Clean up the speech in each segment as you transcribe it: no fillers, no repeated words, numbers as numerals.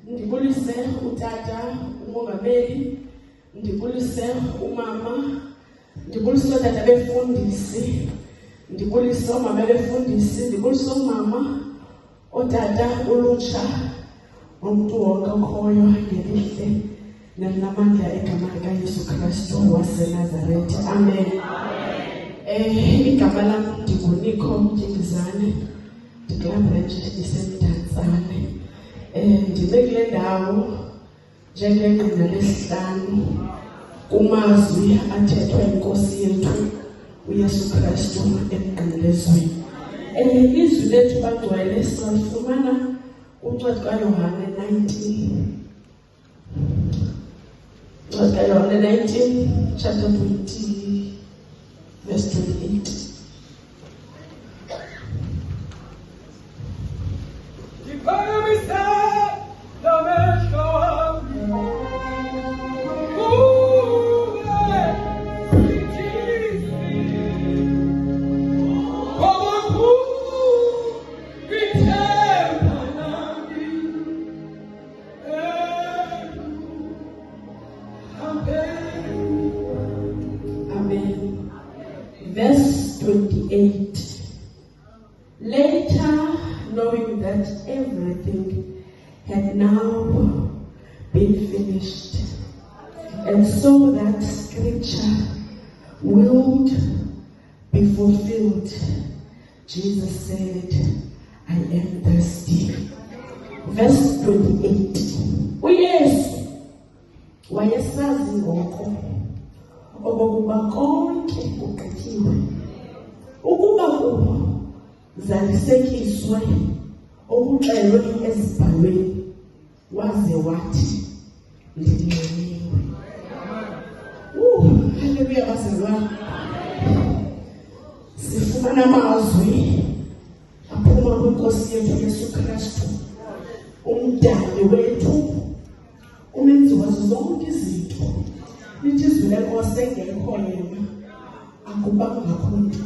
Ndibulise utata umongameli, ndibulise umama, ndibulise utata befundisi, ndibulise umama befundisi, ndibulise umama, utata ulutsha, umuntu wonke okhoyo ngelihle nalamandla egama likaYesu Kristu waseNazaretha. Amen. Igama lami ndinguNikho Mtyingizane, ndikulambrenje ndisemdantsane. Ndibe kule ndawo njengenqina lesihlanu kumazwi athethwa yiNkosi yethu uYesu Kristu emnqamlezweni. Izwi lethu bangcwele silifumana kuncwadi kaYohane 19. Ncwadi kaYohane 19, chapter 20, verse 28. Verse 28. Later, knowing that everything had now been finished, and so that scripture would be fulfilled, Jesus said, I am thirsty. Verse 28. Uyesu wayesazi ngoko okokuba konke kugqityiwe, ukuba kuzalisekiswe okuxelwe ezibhalweni, waze wathi ndinxaniwe. Haleluya bazalwane. Sifumana amazwi aphuma kwiNkosi yethu Yesu Kristu, umdali wethu, umenzi wazo zonke izinto. Lithi izwi lenkosi engekho yena akubangakho nto.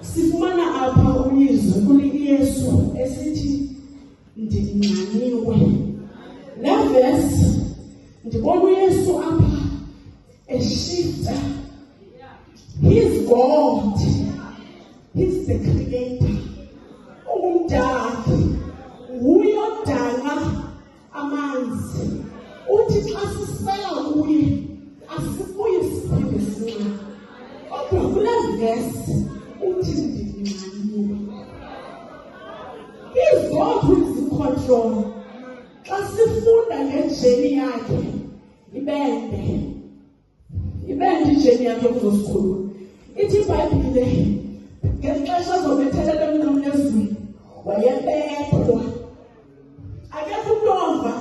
Sifumana apha uyizwi kuliYesu esithi ndinxaniwe. La verse ndibona uYesu apha eshifta. He's God. He's the creator. Umdali. Nguye odala amanzi. Uthi xa sisela kuye asibuye siphinde sinxa. Kodwa kule verse uthi ndinxaniwe. He's God who is in control. Xa sifunda ngejeni yakhe ibende ijeni yakhe kuzosikhulu. Ithi iBhayibhile ngexesha zobethelela emnqamlezweni wayebethwa. Akekho umntu ova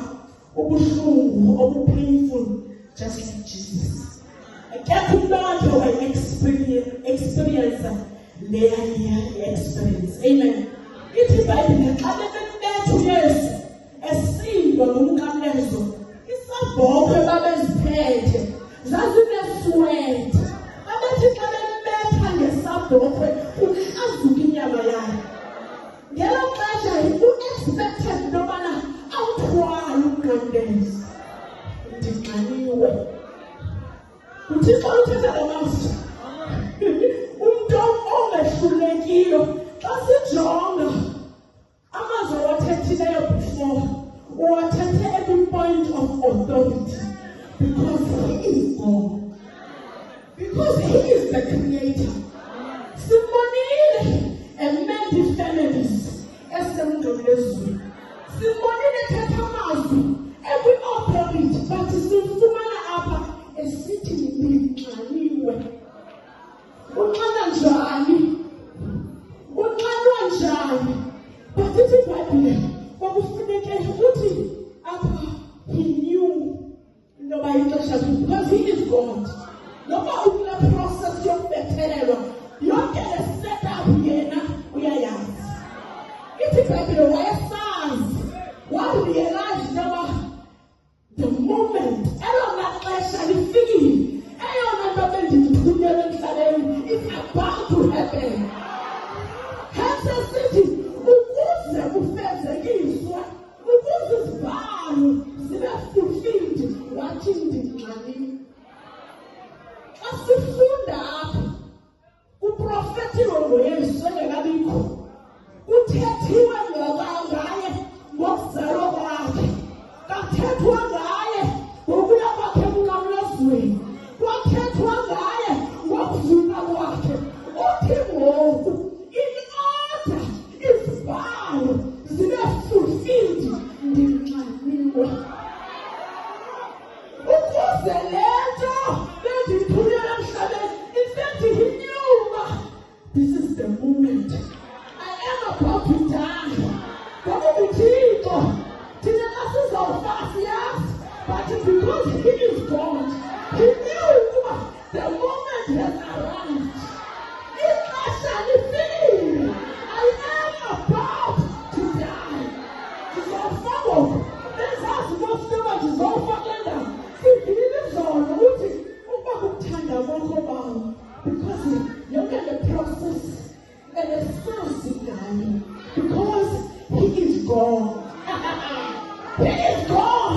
ubuhlungu obu-painful just like Jesus. Akekho umntu wakhe waye-experience leya experience. Amen. Ithi iBhayibhile xa bebethetha uYesu esindwa ngomnqamlezo, isabhokhwe babeziphethe zazinesweta. Babethi xa bembetha ngesabhokhwe ukrazuka inyama yakhe. Ngelo xesha u-expected intobana awuthwala umnqamlezo. Ndinxaniwe. UThixo uthetha ngamazwi. Umntu ongehlulekiyo xa sijonga amazwi awathethileyo before, uwathethe every point of authority, because he is God. Because he is the creator. Simbonile many families esemnqamlezweni. Simbonile ethetha amazwi every authority, but simfumana apha esithi ndinxaniwe. Unxana njani? Unxanwa njani? But ithi iBhayibhile kwakufuneke uthi apha he knew intoba ixesha because he is God. Noba ukula process yokubethelelwa yonke le setup yena uyayazi. Ithi iBhayibhile wayesazi, warealize intoba the moment elona xesha lifikile, eyona nto bendiyithunyelwe emhlabeni is about to happen. Hence sithi ukuze kufezekiswe, ukuze sibhale izibalo zibe fulfilled wathi ndinxanini. Asifunda apha uprofetiwe ngoYesu engekabikho, uthethiwe ngaye ngokuzalwa kwakhe, kathethwa ngaye ngokuya kwakhe emnqamlezweni, kwathethwa ngaye ngokuvuka kwakhe. Uthi ngoku in order izibalo zibe fulfilled ndinxaniwe, ukuze le nto bendiyithulele emhlabeni instead he knew this is the moment I am about to die. Ngoba uThixo thina asizawufa siyazi, but because he is God, he knew the moment has arrived. Ixesha lifikile. I am about to die. Ndizawufa ngoku. Benzazi nofuna ndizawufa kule ndawo. Sivile izolo uthi ukuba kukuthanda kwakho bawo, because yonke le process and the source ngayo, because he is God. He is God.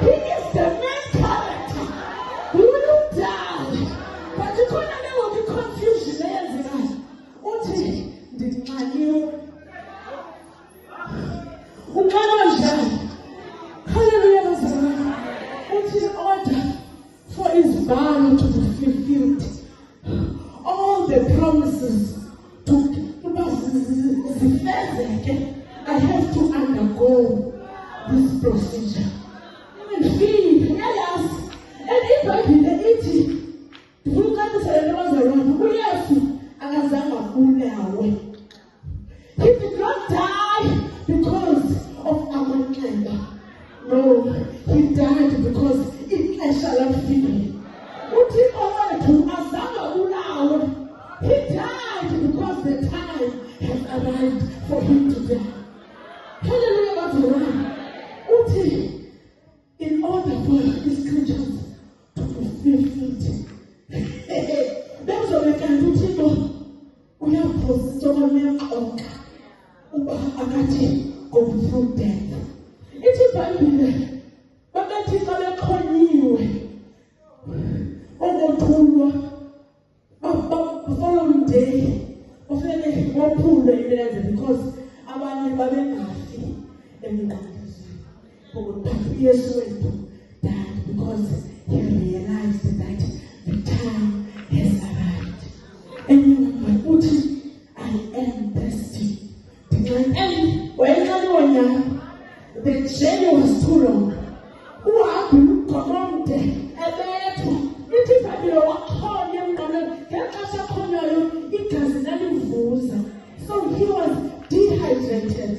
He is the main character. We will die. But you can't never be confused. Uthi ndinxaniwe. Uqala njani? Hallelujah, bazalwane. Uthi in order for his vow to be fulfilled, all the promises to zifezeke, I have to undergo this procedure. And yes, and iBhayibhile ithi ndifuna uqalisele bazalwane, uYesu akazange abulawe. He did not die because of amanxeba. No, he died because ixesha lafika. uThixo wethu azange abulawe. He died because the time has arrived for him to die. Hallelujah, bazalwane. Uthi in order for his creatures to be fulfilled. Bezobeka uThixo uyaphosisa uyaxoka uba akathi go through death. Ithi iBhayibhile babethi xa beqhonyiwe okothulwa following day kufanele waphule imilenze because abanye babengafi emnqamlezweni. Kodwa uYesu wethu died because he realized that the time has arrived. And remember, uthi I am thirsty. And when the journey was too long. Uhambi lukhononde ebethwa. Ithi iBhayibhile waxhonya emnqamlezweni. Ngexesha akhonyayo igazi lalivuza. So he was dehydrated.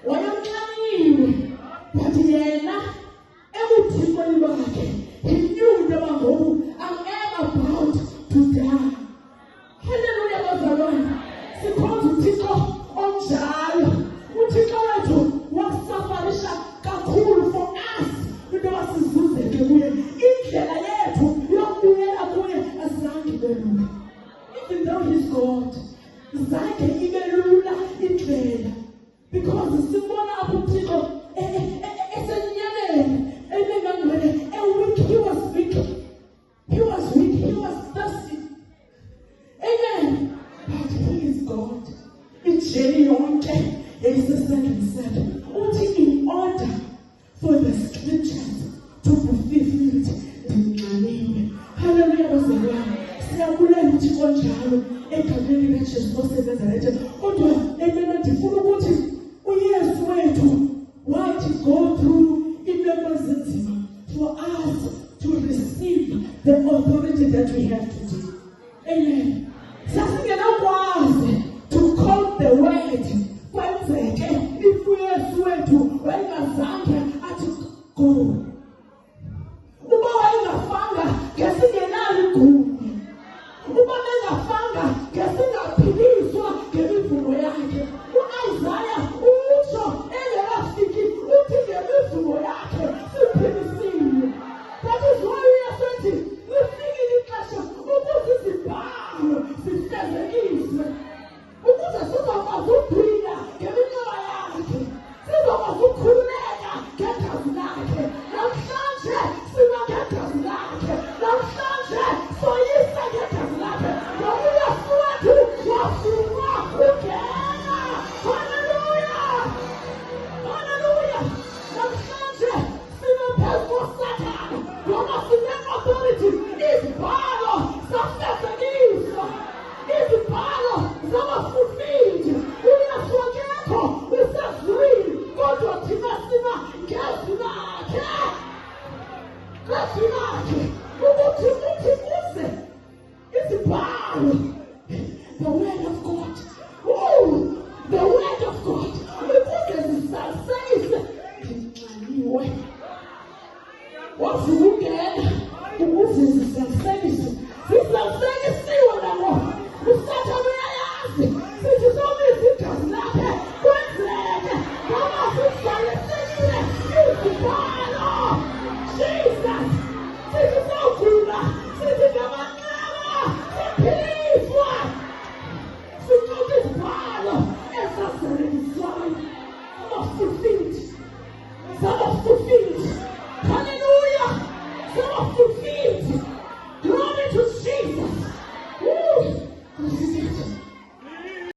Wayemnxaniwe. But yena ebuthikweni bakhe, he knew into yoba ngoku I am about to die. Hallelujah, bazalwane. Sikhonza uThixo onjalo. uThixo wethu wasafarisha kakhulu for us into yoba sizuzeke kuye. Indlela yethu yokubuyela kuye azange ibe lula. Even though he's God, zange ibe lula indlela. Because sibona apho uThixo esenyameni ebengangcwele weak. He was weak. He was weak. He was thirsty. Amen. But he is God. Ijeni yonke yayisesandleni sakhe. Uthi in order for the scriptures to be fulfilled ndinxaniwe. Hallelujah, bazalwane. Siyabulela uThixo njalo egameni likaJesu oseNazaretha. Kodwa amen, ndifuna ukuthi uYesu wethu wathi go through iimeko ezinzima for us to receive the authority that we have today. Amen. Sasingenakwazi to call the word kwenzeke if uYesu wethu wayengazange athi go. Uba wayengafanga ngesingenalo igunya, uba bengafanga ngesingaphiliswa ngemivumo yakhe, amazwi akhe